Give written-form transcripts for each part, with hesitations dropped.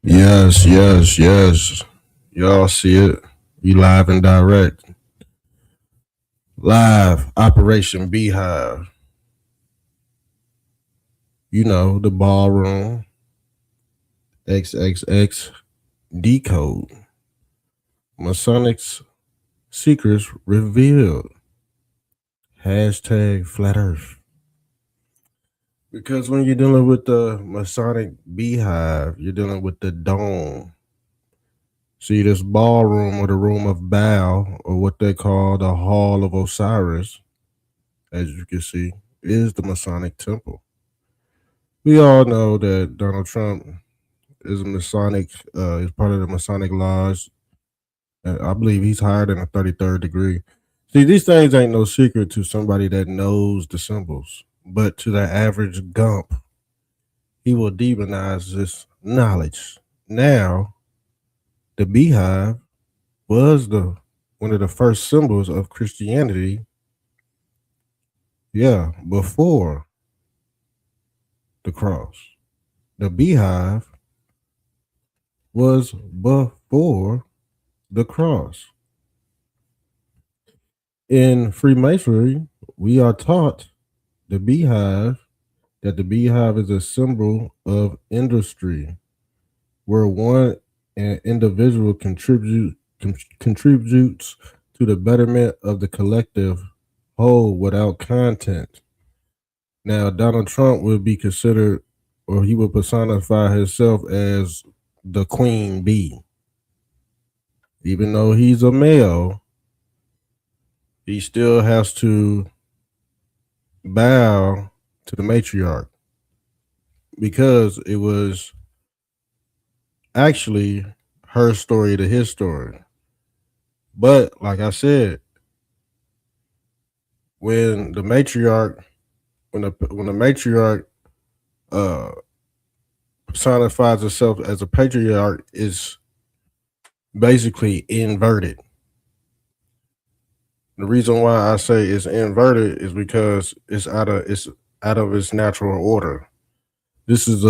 Yes, yes, yes. Y'all see it. We live and direct. Live Operation Beehive. You know, the Baal-Room. XXX Decode. Masonic's secrets revealed. Hashtag Flat Earth. Because when you're dealing with the Masonic Beehive, you're dealing with the dome. See, this ballroom or the room of Baal, or what they call the Hall of Osiris, as you can see, is the Masonic Temple. We all know that Donald Trump is a Masonic, is part of the Masonic Lodge. I believe he's higher than a 33rd degree. See, these things ain't no secret to somebody that knows the symbols, but to the average gump, he will demonize this knowledge. Now, the beehive was the one of the first symbols of Christianity. Yeah, before the cross. The beehive was before the cross. In Freemasonry, we are taught the beehive that the beehive is a symbol of industry, where one individual contributes to the betterment of the collective whole without content. Now, Donald Trump would be considered, or he would personify himself as the queen bee. Even though he's a male, he still has to bow to the matriarch because it was actually her story to his story. But like I said, when the matriarch, when the matriarch personifies herself as a patriarch, is basically inverted. The reason why I say it's inverted is because it's out of its natural order. This is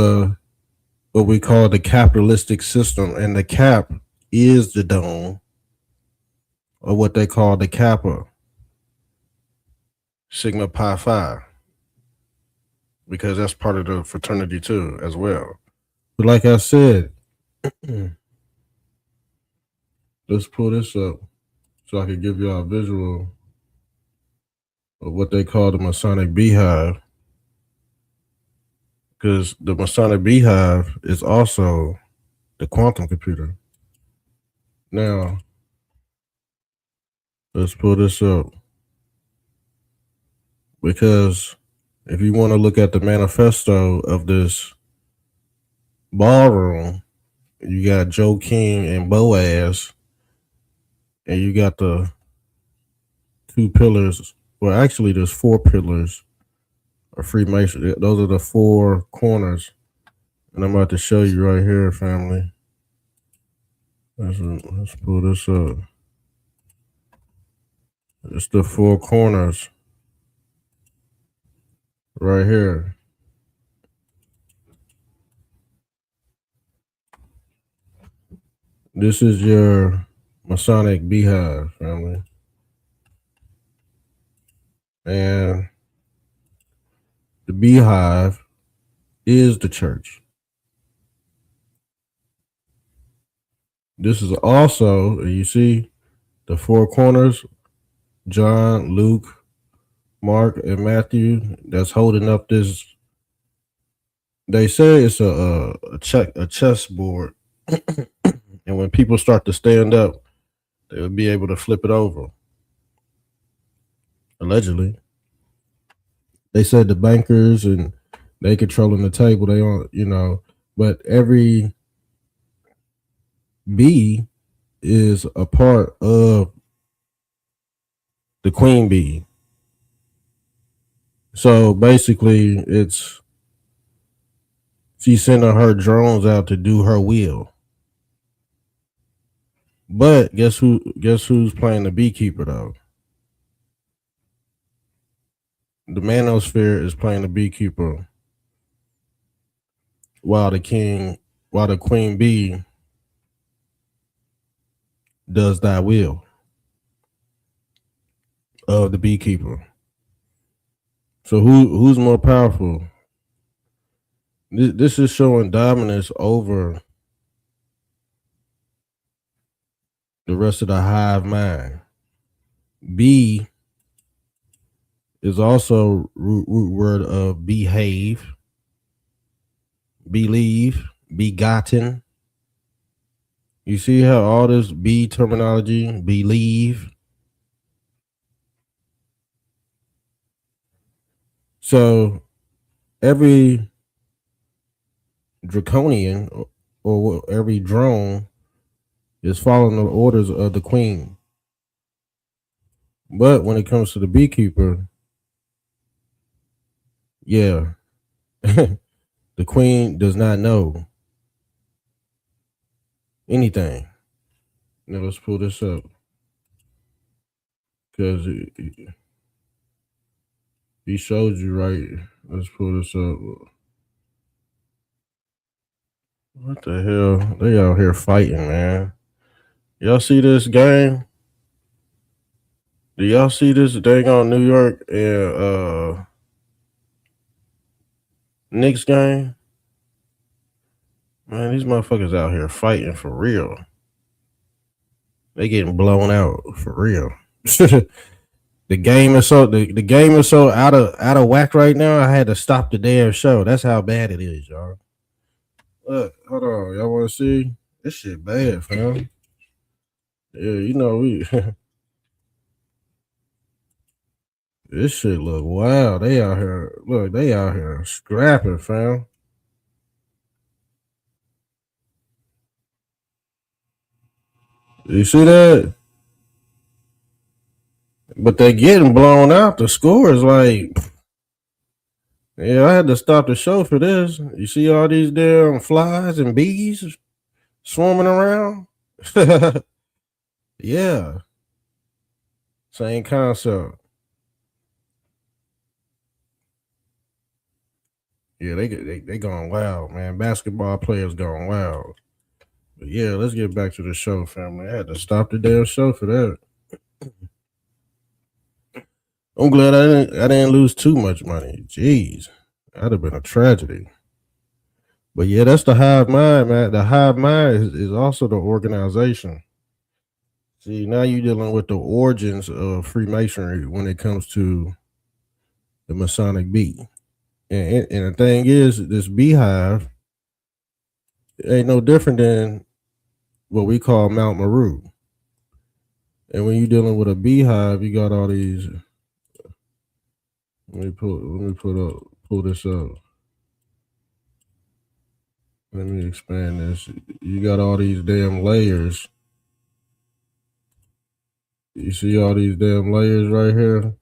what we call the capitalistic system, and the cap is the dome, or what they call the Kappa Sigma Pi Phi, because that's part of the fraternity too, as well. But like I said, let's pull this up so I can give y'all a visual of what they call the Masonic Beehive, because the Masonic Beehive is also the quantum computer. Now, let's pull this up, because if you want to look at the manifesto of this ballroom, you got Joe King and Boaz, and you got the two pillars. Well, actually, there's four pillars of Freemasonry. Those are the four corners, and I'm about to show you right here, family. Let's pull this up. It's the four corners right here. This is your Masonic Beehive, family. And the Beehive is the church. This is also, you see, the four corners: John, Luke, Mark, and Matthew. That's holding up this. They say it's a chessboard, and when people start to stand up, they'll be able to flip it over. Allegedly, they said the bankers and they controlling the table. They on, but every bee is a part of the queen bee. So basically, she's sending her drones out to do her will. But guess who? Guess who's playing the beekeeper though? The manosphere is playing the beekeeper, while the queen bee does that will of the beekeeper. So who's more powerful? This is showing dominance over the rest of the hive mind. B is also root word of behave, believe, begotten. You see how all this B terminology, believe. So every draconian or every drone is following the orders of the queen. But when it comes to the beekeeper, yeah, the queen does not know anything. Now let's pull this up because he showed you right. Let's pull this up. What the hell? They out here fighting, man. Y'all see this game? Do y'all see this dang on New York and Knicks game? Man, these motherfuckers out here fighting for real. They getting blown out for real. The game is so out of whack right now. I had to stop the damn show. That's how bad it is, y'all. Look, hold on, y'all want to see? This shit bad, fam. Yeah, we. This shit look wild. They out here. Look, they out here scrapping, fam. You see that? But they getting blown out. The score is like, yeah, I had to stop the show for this. You see all these damn flies and bees swarming around? Yeah, same concept. Yeah, they going wild, man. Basketball players going wild. But yeah, let's get back to the show, family. I had to stop the damn show for that. I'm glad I didn't lose too much money. Jeez, that'd have been a tragedy. But yeah, that's the hive mind, man. The hive mind is also the organization. See, now you're dealing with the origins of Freemasonry when it comes to the Masonic bee. And the thing is, this beehive ain't no different than what we call Mount Meru. And when you're dealing with a beehive, you got all these. Pull this up. Let me expand this. You got all these damn layers. You see all these damn layers right here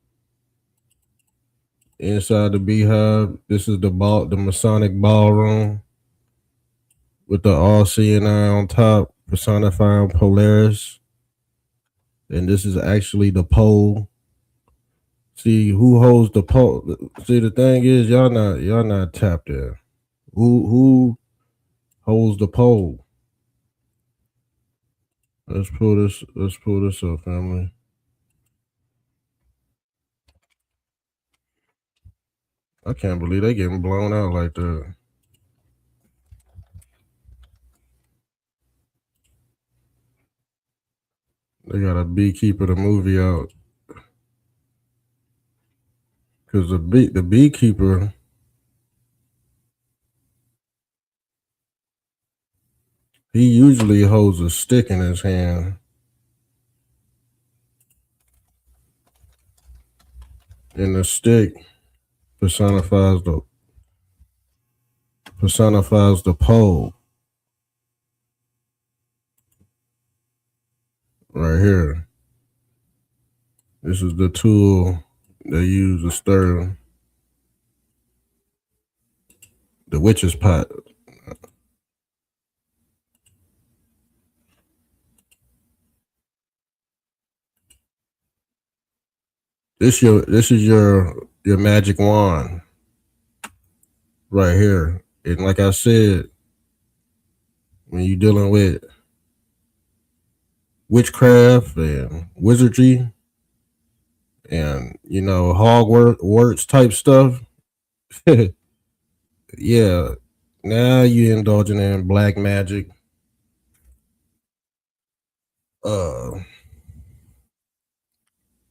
inside the beehive. This is the Masonic Baal-Room with the all seeing eye on top, personifying Polaris. And this is actually the pole. See who holds the pole. See, the thing is, y'all not tapped in. Who holds the pole? Let's pull this. Let's pull this up, family. I can't believe they getting blown out like that. They got a beekeeper the movie out because the beekeeper, he usually holds a stick in his hand, and the stick personifies the pole right here. This is the tool they use to stir the witch's pot. This is your magic wand right here. And like I said, when you're dealing with witchcraft and wizardry and Hogwarts type stuff, yeah. Now you're indulging in black magic. Uh,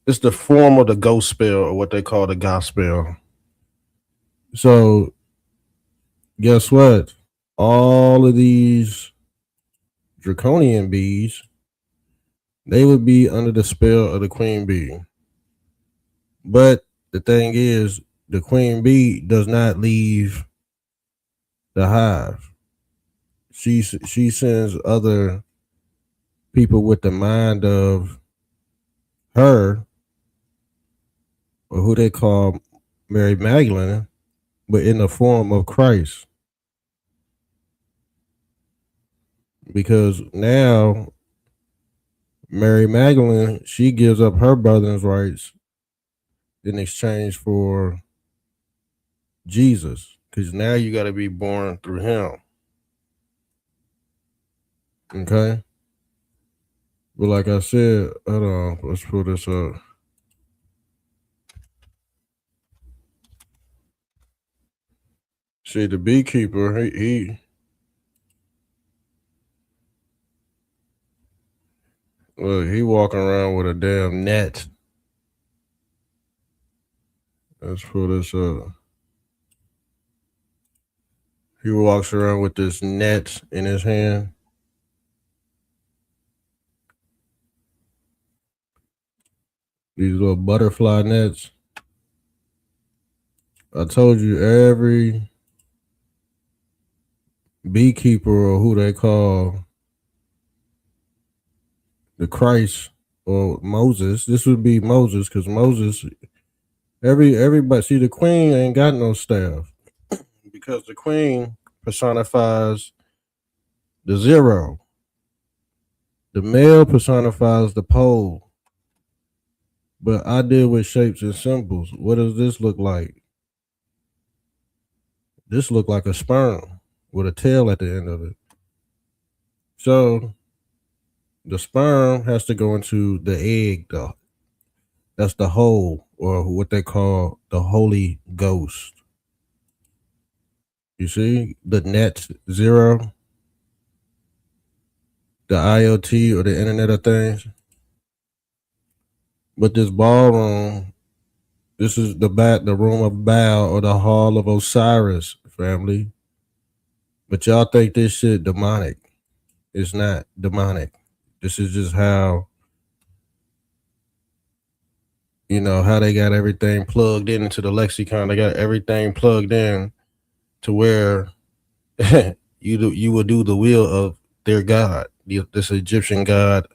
it's the form of the ghost spell or what they call the gospel. So guess what? All of these draconian bees, they would be under the spell of the queen bee. But the thing is, the queen bee does not leave the hive. She sends other people with the mind of her, or who they call Mary Magdalene, but in the form of Christ. Because now Mary Magdalene, she gives up her brother's rights in exchange for Jesus. Because now you got to be born through him. Okay? But like I said, hold on, let's pull this up. See, the beekeeper, he walking around with a damn net. Let's pull this up. He walks around with this net in his hand. These little butterfly nets. I told you every beekeeper, or who they call the Christ or Moses. This would be Moses, because Moses, everybody, see, the queen ain't got no staff because the queen personifies the zero. The male personifies the pole. But I deal with shapes and symbols. What does this look like? This look like a sperm with a tail at the end of it. So the sperm has to go into the egg, though. That's the hole, or what they call the Holy Ghost. You see the net zero, the IoT, or the Internet of Things. But this ballroom, this is the room of Baal, or the hall of Osiris, family. But y'all think this shit demonic. It's not demonic. This is just how, how they got everything plugged into the lexicon. They got everything plugged in to where you will do the will of their god, this Egyptian god,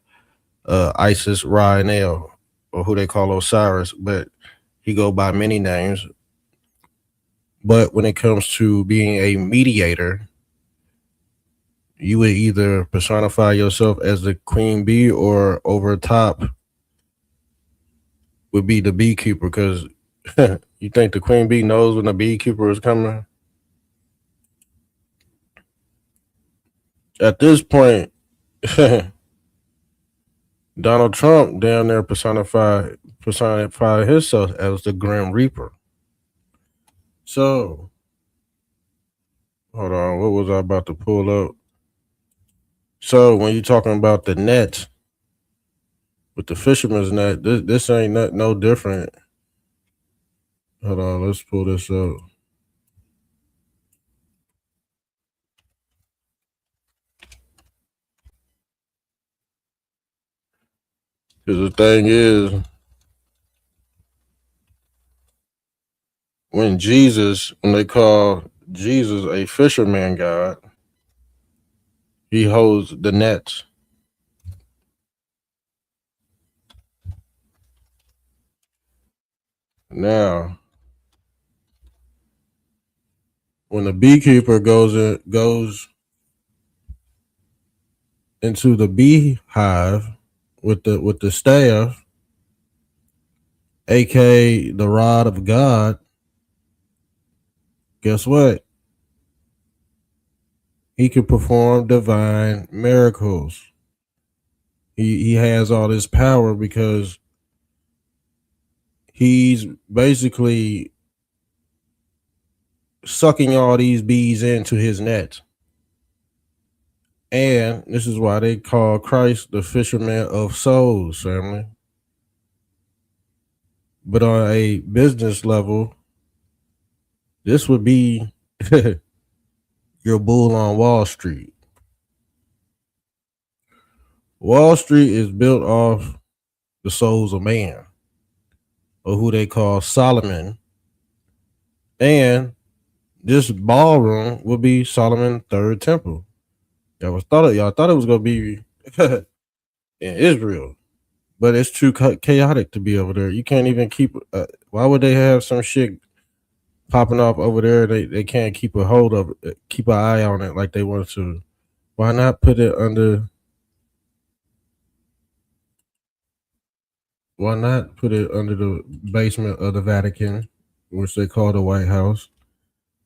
Isis, Ra, and El, or who they call Osiris, but he go by many names. But when it comes to being a mediator, you would either personify yourself as the queen bee, or over top would be the beekeeper, because you think the queen bee knows when the beekeeper is coming? At this point, Donald Trump down there personified himself as the Grim Reaper. So, hold on, what was I about to pull up? So, when you're talking about the net with the fisherman's net, this ain't no different. Hold on, let's pull this up. Because the thing is, when they call Jesus a fisherman god, he holds the nets. Now, when the beekeeper goes into the beehive with the staff, aka the rod of God, guess what? He can perform divine miracles. He has all this power because he's basically sucking all these bees into his net. And this is why they call Christ the fisherman of souls, family. But on a business level, this would be your bull on Wall Street. Wall Street is built off the souls of man, or who they call Solomon. And this ballroom would be Solomon's third temple. Y'all thought it was gonna be in Israel, but it's too chaotic to be over there. You can't even keep. Why would they have some shit popping off over there? They can't keep a hold of it, keep an eye on it like they want to. Why not put it under? Why not put it under the basement of the Vatican, which they call the White House?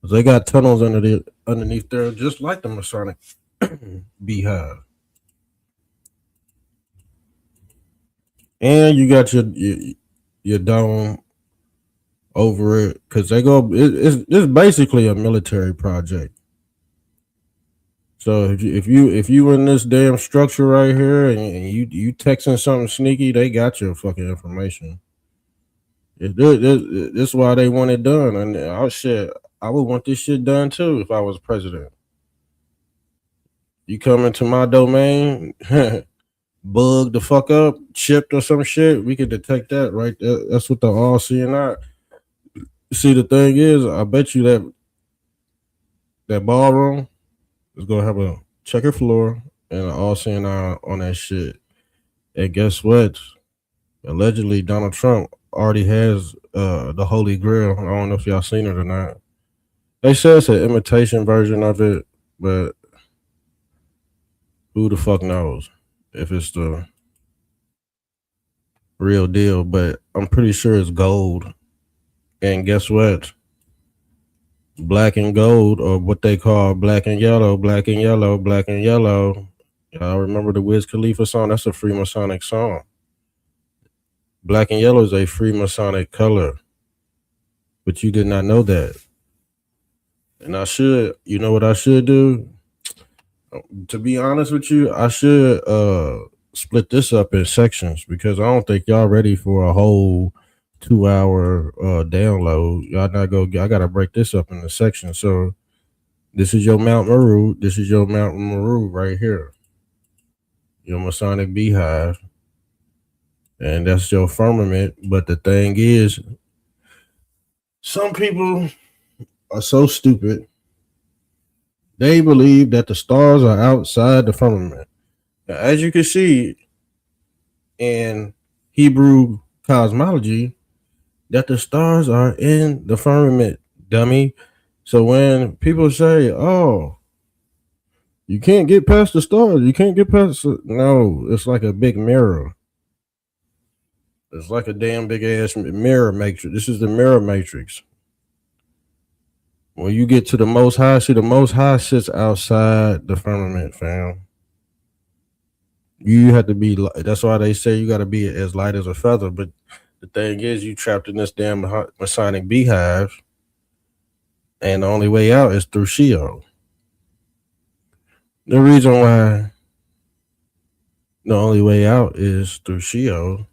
They got tunnels underneath there, just like the Masonic Beehive. And you got your dome over it because they go. It's basically a military project. So if you in this damn structure right here and you texting something sneaky, they got your fucking information. This is why they want it done, and I would want this shit done too if I was president. You come into my domain, bug the fuck up, chipped or some shit, we could detect that right there. That's what the all seeing eye. See, the thing is, I bet you that ballroom is gonna have a checker floor and an all seeing eye on that shit. And guess what? Allegedly, Donald Trump already has the Holy Grail. I don't know if y'all seen it or not. They say it's an imitation version of it, but who the fuck knows if it's the real deal? But I'm pretty sure it's gold. And guess what? Black and gold, or what they call black and yellow, black and yellow, black and yellow. Y'all remember the Wiz Khalifa song? That's a Freemasonic song. Black and yellow is a Freemasonic color, but you did not know that. And you know what I should do? To be honest with you, I should split this up in sections because I don't think y'all ready for a whole 2 hour download. Y'all not go. I gotta break this up into sections. So this is your Mount Meru. This is your Mount Meru right here. Your Masonic Beehive, and that's your firmament. But the thing is, some people are so stupid. They believe that the stars are outside the firmament. Now, as you can see in Hebrew cosmology, that the stars are in the firmament, dummy. So when people say, "Oh, you can't get past the stars. You can't get past." No, it's like a big mirror. It's like a damn big ass mirror matrix. This is the mirror matrix. When you get to the Most High, see the Most High sits outside the firmament, fam. You have to be. That's why they say you got to be as light as a feather. But the thing is, you trapped in this damn Masonic beehive, And the only way out is through Sheol. The reason why the only way out is through Sheol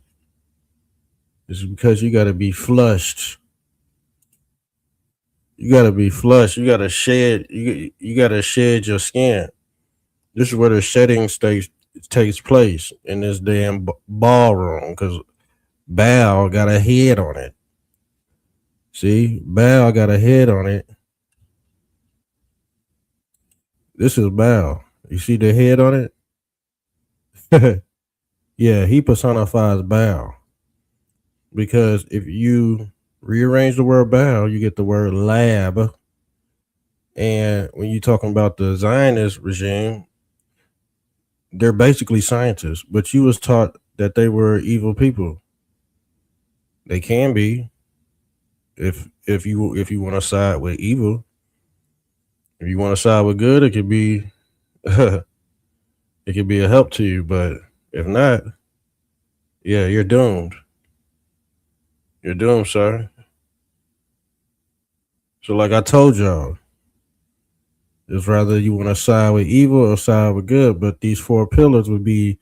is because you got to be flushed. You got to be flushed. You got to shed. You got to shed your skin. This is where the shedding takes place in this damn ballroom because Baal got a head on it. See, Baal got a head on it. This is Baal. You see the head on it? Yeah, he personifies Baal. Because if you rearrange the word Baal, you get the word lab. And when you're talking about the Zionist regime, they're basically scientists, but you was taught that they were evil people. They can be if you want to side with evil. If you want to side with good, it could be it could be a help to you. But if not, yeah, you're doomed. You're doomed, sir. So, like I told y'all, it's rather you want to side with evil or side with good. But these four pillars would be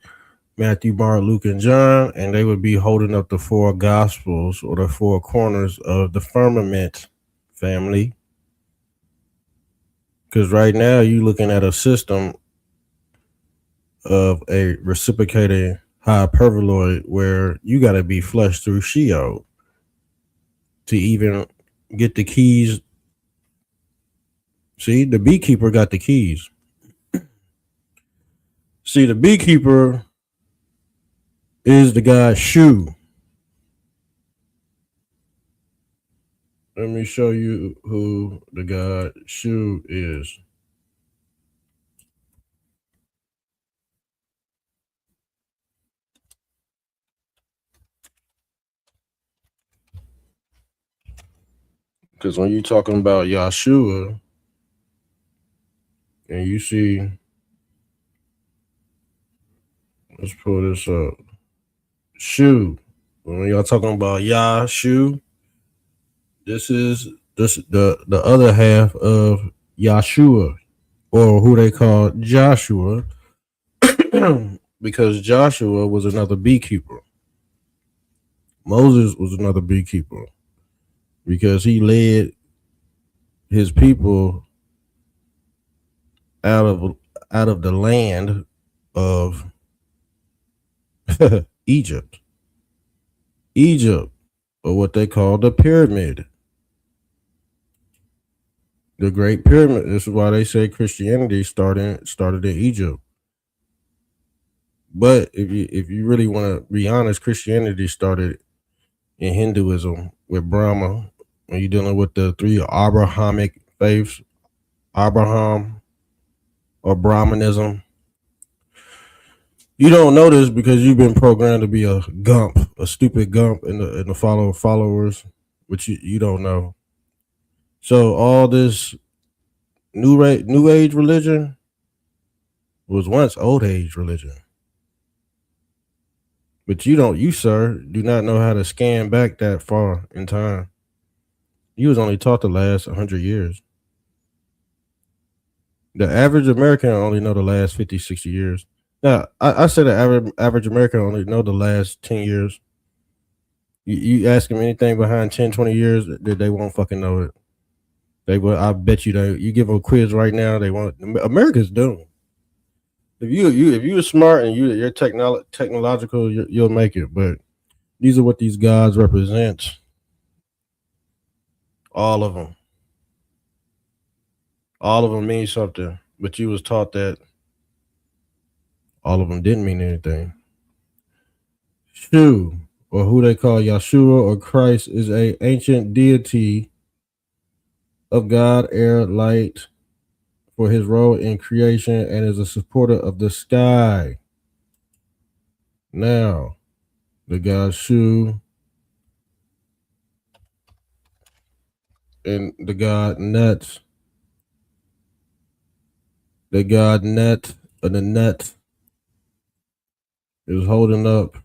Matthew, Mark, Luke, and John, and they would be holding up the four gospels or the four corners of the firmament, family. Because right now you're looking at a system of a reciprocating hyperboloid where you got to be flushed through Sheol to even get the keys. See, the beekeeper got the keys. See, the beekeeper is the guy's shoe. Let me show you who the god Shu is. Because when you're talking about Yahshua, and you see, let's pull this up. Shu. When y'all talking about Yahshu, this is the other half of Yahshua, or who they call Joshua, because Joshua was another beekeeper. Moses was another beekeeper because he led his people out of the land of Egypt. Egypt, or what they call the pyramid. The Great Pyramid. This is why they say Christianity started in Egypt. But if you really want to be honest, Christianity started in Hinduism with Brahma. When you're dealing with the three Abrahamic faiths, Abraham or Brahmanism. You don't know this because you've been programmed to be a gump, a stupid gump in the followers, which you don't know. So all this new age religion was once old age religion. But you, sir, do not know how to scan back that far in time. You was only taught the last 100 years. The average American only know the last 50, 60 years. Now, I say the average American only know the last 10 years. You ask them anything behind 10, 20 years, they won't fucking know it. They will. I bet you give them a quiz right now, they won't. America's doomed. If you're smart and you're technological, you'll make it. But these are what these gods represent. All of them. All of them mean something. But you was taught that all of them didn't mean anything. Shu, or who they call Yahshua or Christ, is a ancient deity of God, air, light, for his role in creation and is a supporter of the sky. Now, the god Shu and the god Nut, the god Nut, or the Nut, is holding up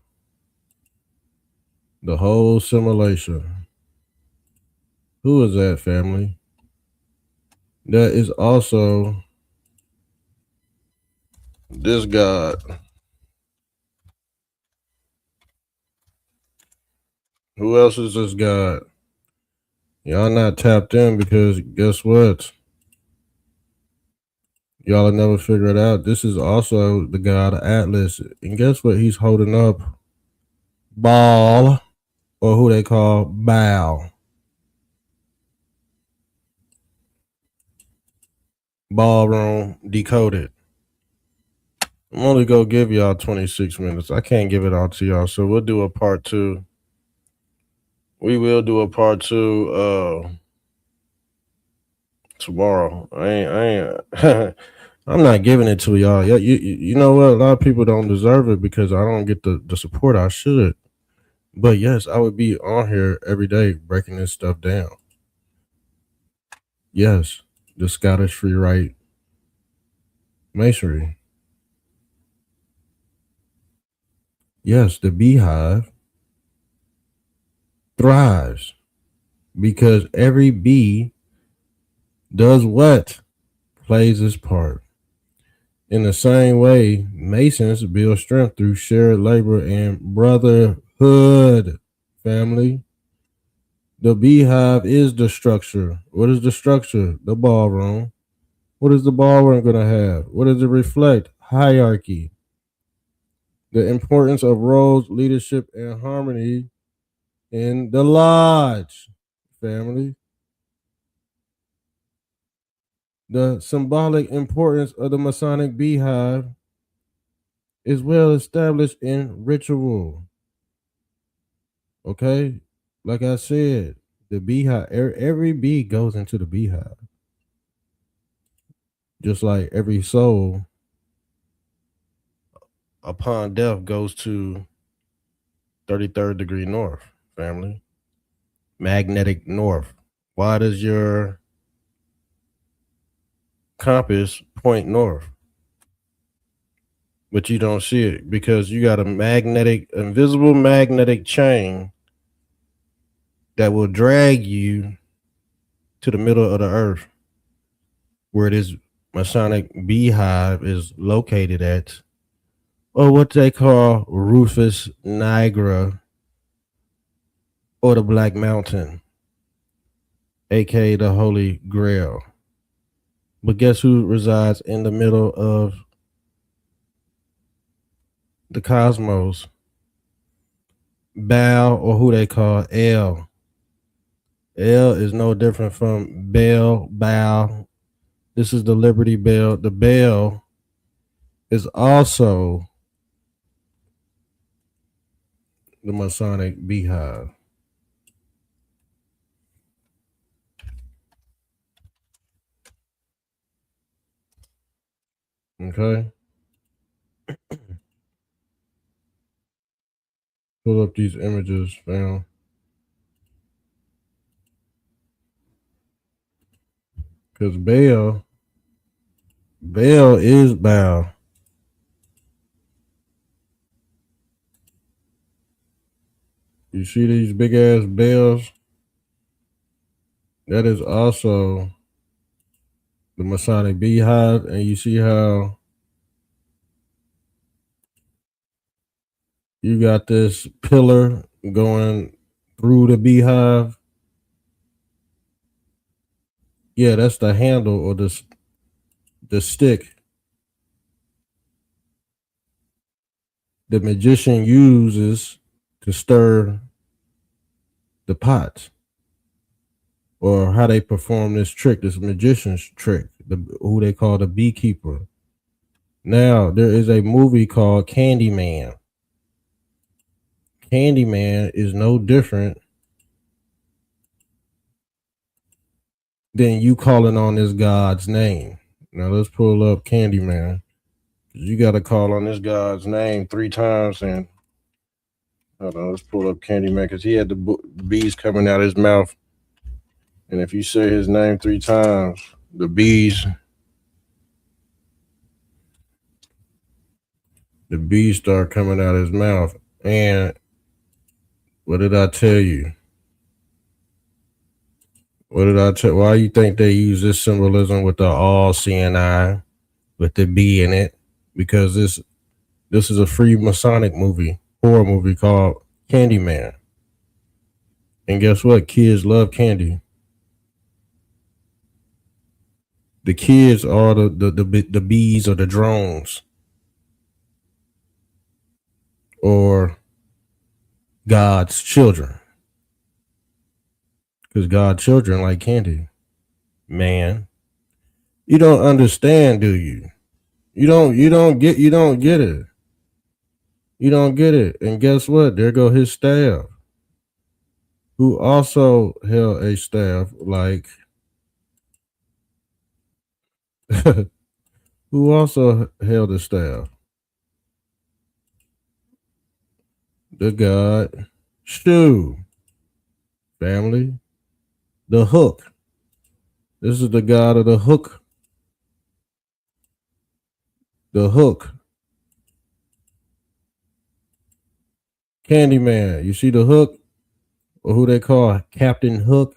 the whole simulation. Who is that, family? There is also this god. Who else is this god? Y'all not tapped in because guess what? Y'all will never figure it out. This is also the god Atlas. And guess what he's holding up? Baal, or who they call Baal. Baal-Room Decoded. I'm only gonna give y'all 26 minutes. I can't give it all to y'all, so we'll do a part two. We will do a part two tomorrow. I ain't I'm not giving it to y'all. You know what? A lot of people don't deserve it because I don't get the support I should. But yes, I would be on here every day breaking this stuff down. Yes, the Scottish Free Rite Masonry. Yes, the Beehive thrives because every bee does what? Plays its part. In the same way, Masons build strength through shared labor and brotherhood. Family. The Beehive is the structure. What is the structure? The ballroom. What is the ballroom going to have? What does it reflect? Hierarchy. The importance of roles, leadership, and harmony in the lodge. Family. The symbolic importance of the Masonic Beehive is well established in ritual. Okay? Like I said, the beehive, every bee goes into the beehive. Just like every soul upon death goes to 33rd degree north, family. Magnetic north. Why does your compass point north? But you don't see it because you got a magnetic, invisible magnetic chain that will drag you to the middle of the earth where this Masonic beehive is located at, or what they call Rufus Niagara, or the Black Mountain, aka the Holy Grail. But guess who resides in the middle of the cosmos? Baal, or who they call El. El is no different from Baal. This is the Liberty Bell. The bell is also the Masonic Beehive. Okay? Pull up these images, fam. Because Baal is Baal. You see these big ass bells? That is also the Masonic Beehive. And you see how you got this pillar going through the beehive? Yeah, that's the handle, or the stick the magician uses to stir the pot, or how they perform this trick, this magician's trick, who they call the beekeeper. Now, there is a movie called Candyman. Candyman is no different than you calling on this God's name. Now, let's pull up Candyman. You got to call on this God's name 3 times. And hold on, let's pull up Candyman because he had the bees coming out of his mouth. And if you say his name 3 times, the bees start coming out of his mouth. And what did I tell you? What did I tell? Why you think they use this symbolism with the all seeing eye with the B in it? Because this is a free Masonic movie, horror movie called Candyman. And guess what? Kids love candy. The kids are the bees or the drones or God's children. Because God's children like candy. Man. You don't understand, do you? You don't get it. You don't get it. And guess what? There go his staff. Who also held a staff like who also held a staff? The God Shoe family. The hook. This is the god of the hook. The hook. Candyman. You see the hook? Or who they call Captain Hook?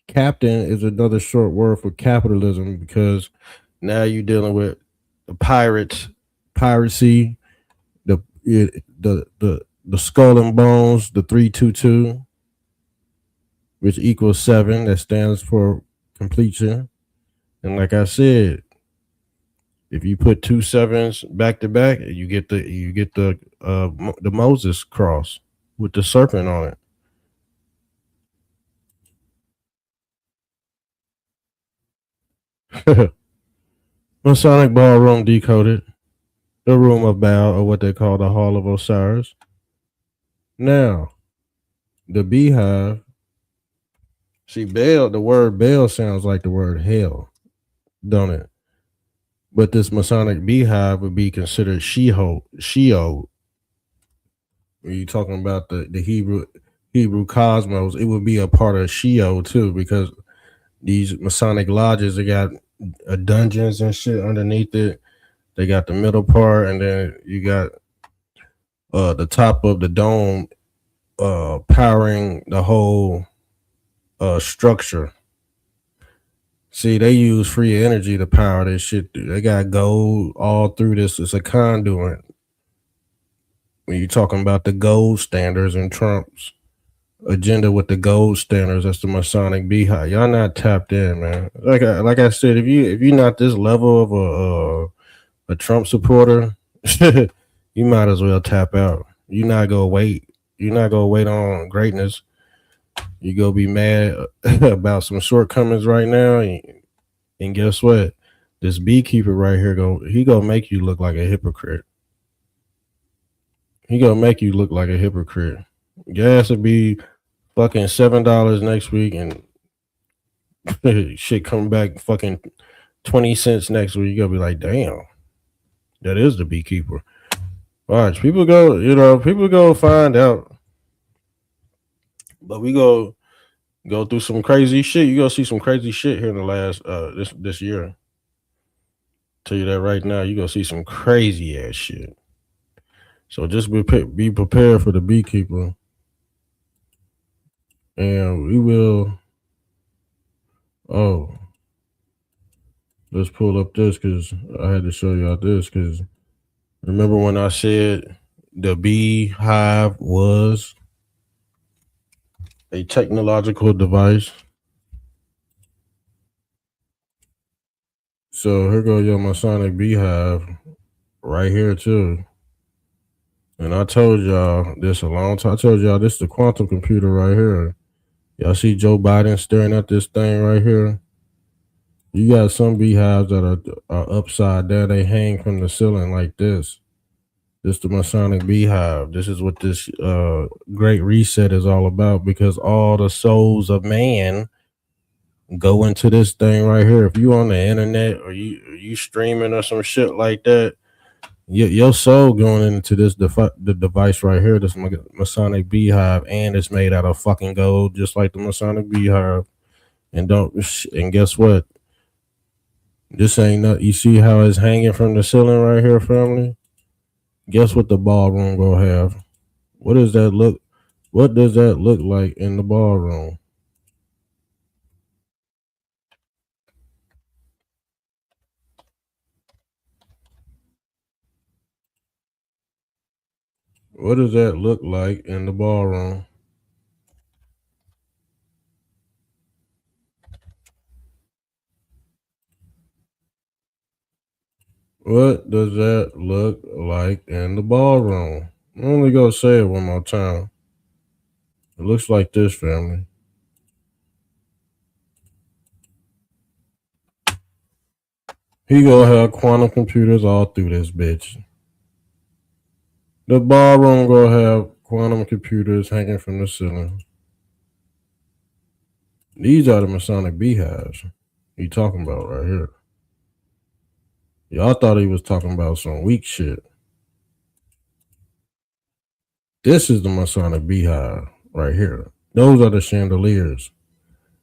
Captain is another short word for capitalism because now you're dealing with the pirates, piracy, the skull and bones, the 322, which equals 7. That stands for completion. And like I said, if you put 2 sevens back to back, you get the Moses cross with the serpent on it. Masonic Ball-Room Decoded, the room of Baal, or what they call the Hall of Osiris. Now, the Beehive. See, Baal, the word Baal sounds like the word hell, don't it? But this Masonic Beehive would be considered Sheol. When you're talking about the Hebrew cosmos, it would be a part of Sheol too, because these Masonic lodges, they got dungeons and shit underneath it. They got the middle part, and then you got the top of the dome powering the whole structure. See, they use free energy to power this shit. They got gold all through this. It's a conduit. When you're talking about the gold standards and Trump's agenda with the gold standards, that's the Masonic Beehive. Y'all not tapped in, man. Like I said, if you're not this level of a Trump supporter, you might as well tap out. You're not gonna wait. You're not gonna wait on greatness. You go be mad about some shortcomings right now, and guess what? This beekeeper right here he gonna make you look like a hypocrite. He gonna make you look like a hypocrite. Gas will be fucking $7 next week, and shit come back fucking 20 cents next week. You gonna be like, damn, that is the beekeeper. Watch people go find out, but we go through some crazy shit. You gonna see some crazy shit here in the last this year. Tell you that right now, you gonna see some crazy ass shit. So just be prepared for the beekeeper, and we will. Oh, let's pull up this because I had to show y'all this because remember when I said the Beehive was a technological device? So here go your Masonic Beehive right here too. And I told y'all this a long time. I told y'all this is the quantum computer right here. Y'all see Joe Biden staring at this thing right here? You got some beehives that are upside down. They hang from the ceiling like this. This is the Masonic Beehive. This is what this great reset is all about, because all the souls of man go into this thing right here. If you on the internet or you streaming or some shit like that, your soul going into this the device right here, this Masonic Beehive, and it's made out of fucking gold, just like the Masonic Beehive. And guess what? This ain't not. You see how it's hanging from the ceiling right here, family? Guess what the ballroom gonna have? What does that look? What does that look like in the ballroom? What does that look like in the ballroom? What does that look like in the ballroom? I'm only gonna say it one more time. It looks like this, family. He gonna have quantum computers all through this bitch. The ballroom gonna have quantum computers hanging from the ceiling. These are the Masonic beehives he talking about right here. Y'all thought he was talking about some weak shit. This is the Masonic beehive right here. Those are the chandeliers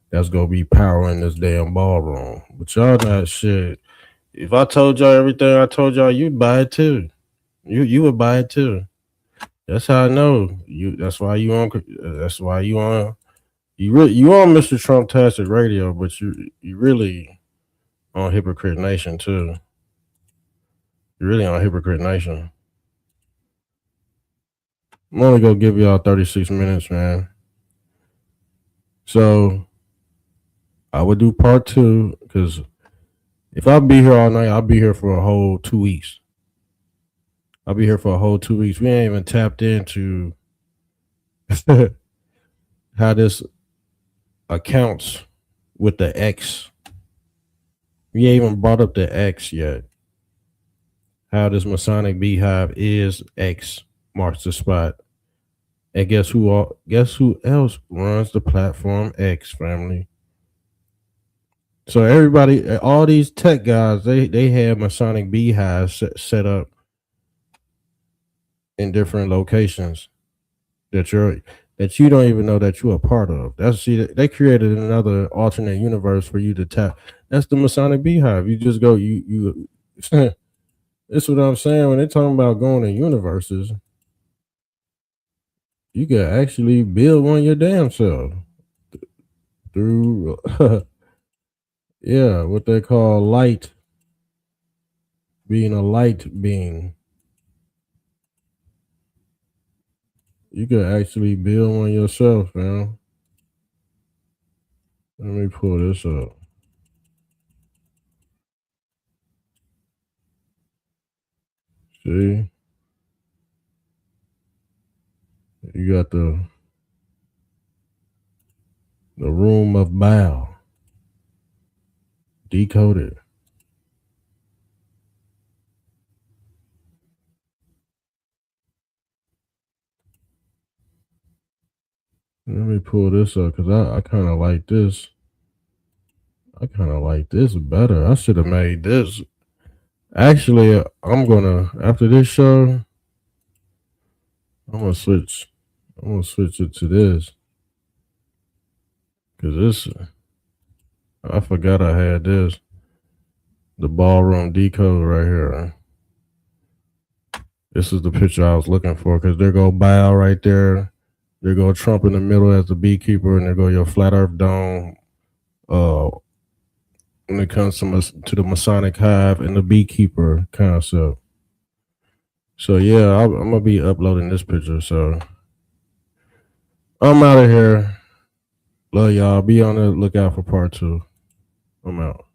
that's gonna be powering this damn ballroom. But y'all not shit. If I told y'all everything I told y'all, you'd buy it too. You would buy it too. That's how I know you. That's why you on. That's why you on. You on Mr. Trumptastic radio, but you really on Hypocrite Nation too. You're really on Hypocrite Nation. I'm only gonna give y'all 36 minutes, man. So I would do part two because if I be here all night, I'll be here for a whole 2 weeks. I'll be here for a whole 2 weeks. We ain't even tapped into how this accounts with the X. We ain't even brought up the X yet. How this Masonic beehive is X marks the spot. And guess who else runs the platform X, family? So everybody, all these tech guys, they have Masonic beehives set up in different locations that you don't even know that you're a part of. They created another alternate universe for you to tap. That's the Masonic beehive. You just go you. That's what I'm saying. When they're talking about going to universes, you can actually build one your damn self through yeah, what they call light, being a light being. You can actually build one yourself, man. Let me pull this up. See, you got the room of Baal. Decoded. Let me pull this up because I kind of like this. I kind of like this better. I should have made this. Actually, I'm gonna after this show, I'm gonna switch. I'm gonna switch it to this because this. I forgot I had this. The ballroom decode right here. This is the picture I was looking for because there go Baal right there. There go Trump in the middle as the beekeeper, and there go your flat Earth dome. When it comes to the Masonic hive and the beekeeper concept. So yeah, I'm gonna be uploading this picture. So I'm out of here. Love y'all. Be on the lookout for part two. I'm out.